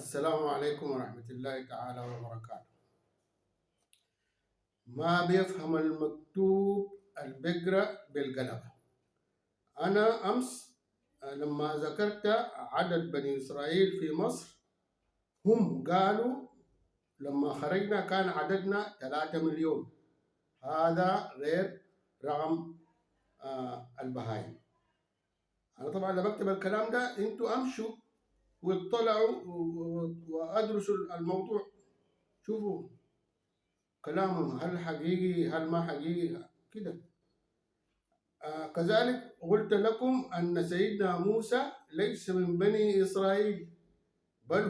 السلام عليكم ورحمة الله تعالى وبركاته. ما بيفهم المكتوب البقرة بالقلم. أنا أمس لما ذكرت عدد بني إسرائيل في مصر، هم قالوا لما خرجنا كان عددنا 3 مليون. هذا غير رقم البهايم. أنا طبعا لما بكتب الكلام ده أنتوا أمشوا واطلعوا وأدرسوا الموضوع، شوفوا كلامهم هل حقيقي هل ما حقيقي كده. كذلك قلت لكم أن سيدنا موسى ليس من بني إسرائيل، بل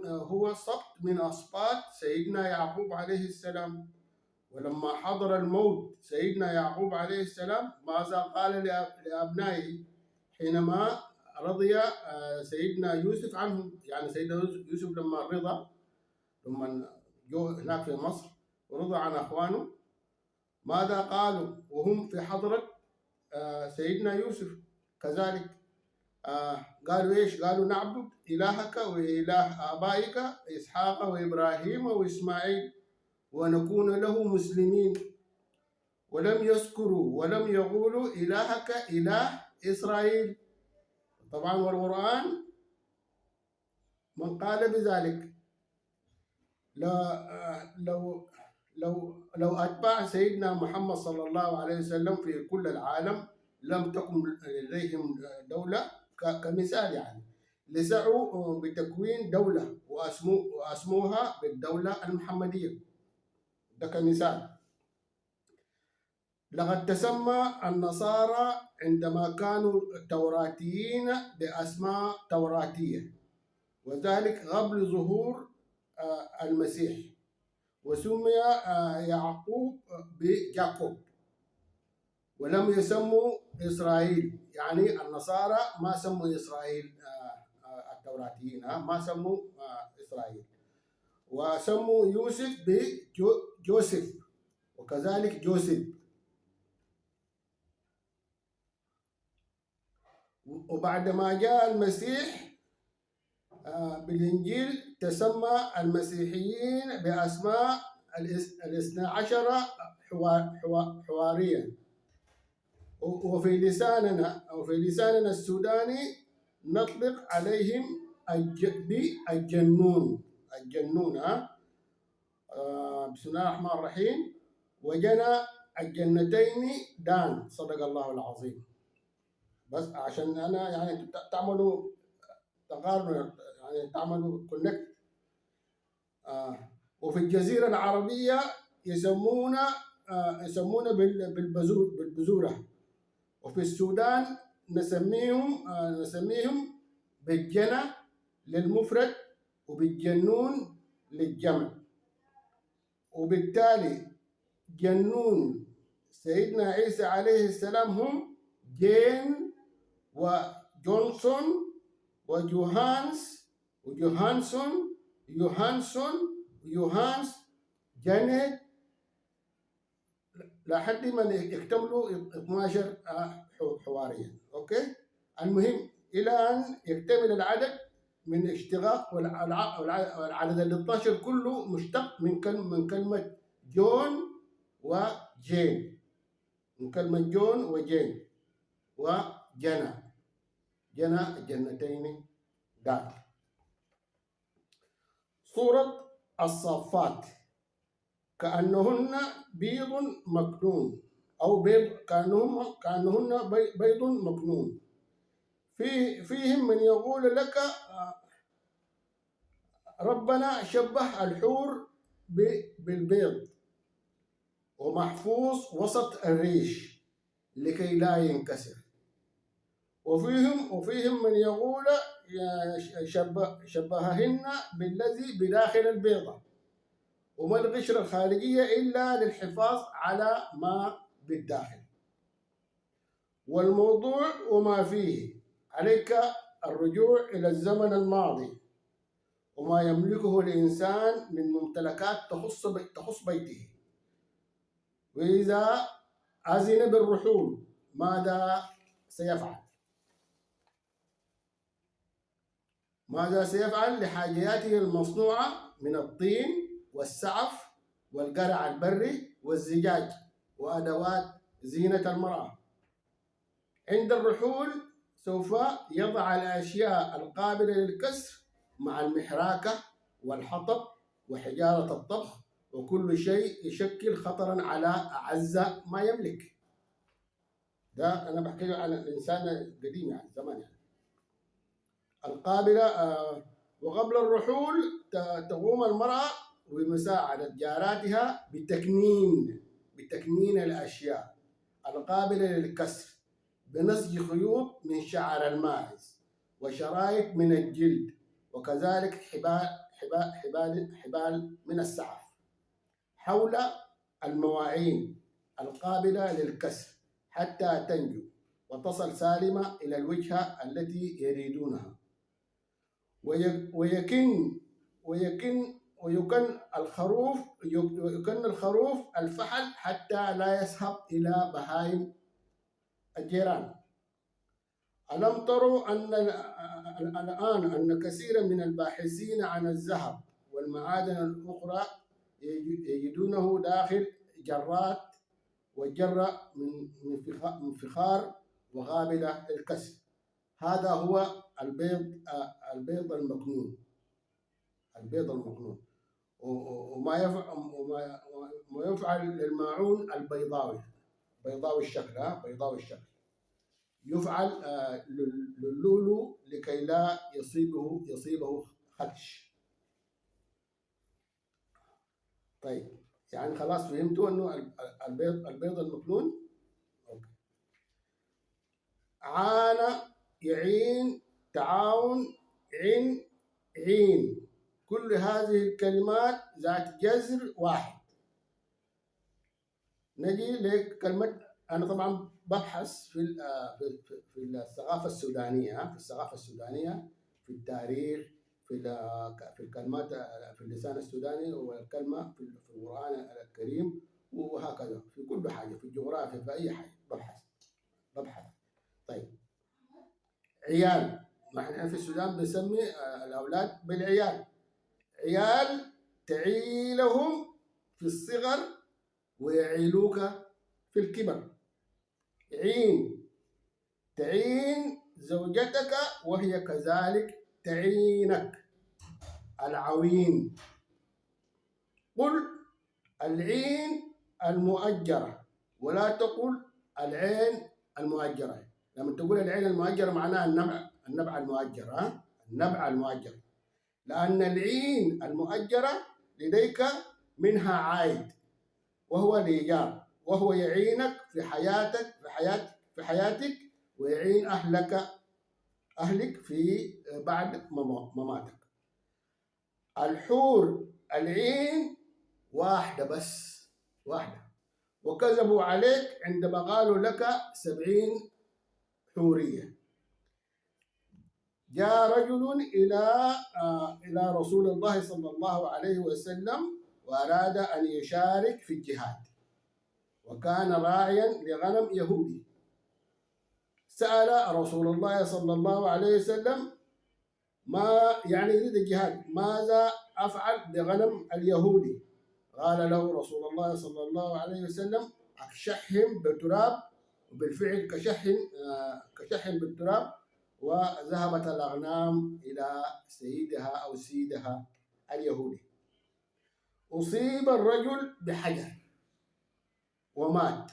هو سبط من أسباط سيدنا يعقوب عليه السلام. ولما حضر الموت سيدنا يعقوب عليه السلام ماذا قال لأبنائه حينما رضي سيدنا يوسف عنهم؟ يعني سيدنا يوسف لما رضى، لما جو هناك في مصر ورضى عن أخوانه، ماذا قالوا وهم في حضرة سيدنا يوسف؟ كذلك قالوا ايش؟ قالوا نعبد إلهك وإله آبائك إسحاق وإبراهيم وإسماعيل ونكون له مسلمين، ولم يذكروا ولم يقولوا إلهك إله إسرائيل. طبعا والقرآن من قال بذلك. لو أتباع سيدنا محمد صلى الله عليه وسلم في كل العالم لم تكن لديهم دولة كمثال، يعني لسعوا بتكوين دولة وأسموها بالدولة المحمدية، ده كمثال. لقد تسمى النصارى عندما كانوا توراتيين بأسماء توراتية، وذلك قبل ظهور المسيح، وسمي يعقوب بجاكوب، ولم يسموا إسرائيل. يعني النصارى ما سموا إسرائيل، التوراتيين ما سموا إسرائيل، وسموا يوسف بجوسف، وكذلك جوسف. وبعد ما جاء المسيح بالإنجيل تسمى المسيحيين بأسماء 12 حواريا. وفي لساننا السوداني نطلق عليهم بالجنون. بسم الله الرحمن الرحيم. وجنى الجنتين دان، صدق الله العظيم. بس عشان أنا يعني تعملوا تقارن، يعني تعملوا كونكت. وفي الجزيرة العربية يسمونا بالبزورة. وفي السودان نسميهم بالجنة للمفرد وبالجنون للجمع. وبالتالي جنون سيدنا عيسى عليه السلام هم جين وجونسون وجوهانس وجوهانسون يوهانس جنة لحد ما يكتملوا 12 حواريا. اوكي، المهم الى ان يكتمل العدد من اشتقاق، والعدد ال 12 كله مشتق من كلمه جون وجين، من كلمه جون وجين وجنى، جنى الجنتين دار. سورة الصافات كأنهن بيض مكنون، أو كأنهن بيض مكنون. فيهم من يقول لك ربنا شبه الحور بالبيض ومحفوظ وسط الريش لكي لا ينكسر. وفيهم من يقول شبههن بالذي بداخل البيضة، وما القشرة الخارجية إلا للحفاظ على ما بالداخل. والموضوع وما فيه عليك الرجوع إلى الزمن الماضي وما يملكه الإنسان من ممتلكات تخص بيته. وإذا أذن بالرحول ماذا سيفعل؟ ماذا سيفعل لحاجياته المصنوعة من الطين والسعف والقرع البري والزجاج وأدوات زينة المرأة؟ عند الرحول سوف يضع الأشياء القابلة للكسر مع المحراكة والحطب وحجارة الطبخ وكل شيء يشكل خطرا على أعز ما يملك. ده أنا بحكي عن الإنسان القديم يعني زمان يعني. القابلة وقبل الرحول تقوم المرأة بمساعدة جاراتها بتكنين الأشياء القابلة للكسر بنسج خيوط من شعر الماعز وشرايط من الجلد وكذلك حبال من السعف حول المواعين القابلة للكسر حتى تنجو وتصل سالمة إلى الوجهة التي يريدونها. ويكن الخروف الفحل حتى لا يذهب إلى بهائم الجيران. ألم تروا الآن أن كثيرا من الباحثين عن الذهب والمعادن الأخرى يجدونه داخل جرات وجرة من فخار وغابلة الكسر. هذا هو البيض المكنون. وما يفعل للماعون البيضاوي بيضاوي الشكل يفعل للولو لكي لا يصيبه خدش. طيب يعني خلاص فهمتوا انه البيض المكنون. عانى، يعين، تعاون، عين، كل هذه الكلمات ذات جذر واحد. نجي لكلمة، أنا طبعا ببحث في الثقافة السودانية، في التاريخ، في الكلمات في اللسان السوداني، والكلمة في القرآن الكريم، وهكذا في كل حاجة، في الجغرافيا، في أي حاجة ببحث. طيب عيال، نحن في السودان بنسمي الأولاد بالعيال. عيال تعيلهم في الصغر ويعيلوك في الكبر. تعين زوجتك وهي كذلك تعينك. العوين. قل العين المؤجرة ولا تقل العين المؤجرة. لما تقول العين المؤجرة معناها النبع المؤجر، النبع المؤجر، لأن العين المؤجرة لديك منها عائد وهو الإيجار، وهو يعينك في حياتك ويعين أهلك في بعد مماتك. الحور العين واحدة بس، واحدة، وكذبوا عليك عندما قالوا لك 70 حورية. جاء رجل إلى رسول الله صلى الله عليه وسلم وأراد أن يشارك في الجهاد، وكان راعيا لغنم يهودي. سأل رسول الله صلى الله عليه وسلم ما يعني يريد الجهاد، ماذا أفعل بغنم اليهودي؟ قال له رسول الله صلى الله عليه وسلم أكشحهم بالتراب، وبالفعل كشحهم بالتراب، وذهبت الأغنام إلى سيدها اليهودي. أصيب الرجل بحجر ومات،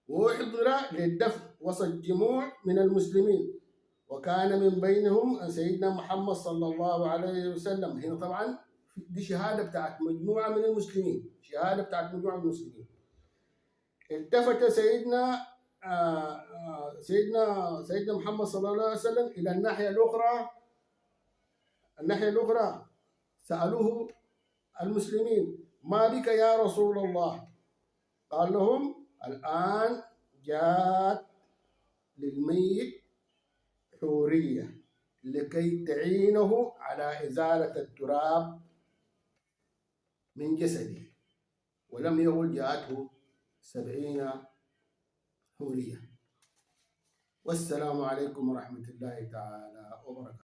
وأحضر للدفن وسط جموع من المسلمين، وكان من بينهم سيدنا محمد صلى الله عليه وسلم. هنا طبعا دي شهادة بتاعت مجموعة من المسلمين، التفت سيدنا محمد صلى الله عليه وسلم إلى الناحية الأخرى. سألوه المسلمين ما بك يا رسول الله؟ قال لهم الآن جاءت للميت حورية لكي تعينه على إزالة التراب من جسده، ولم يقل جاءته 70 حورية. والسلام عليكم ورحمة الله تعالى وبركاته.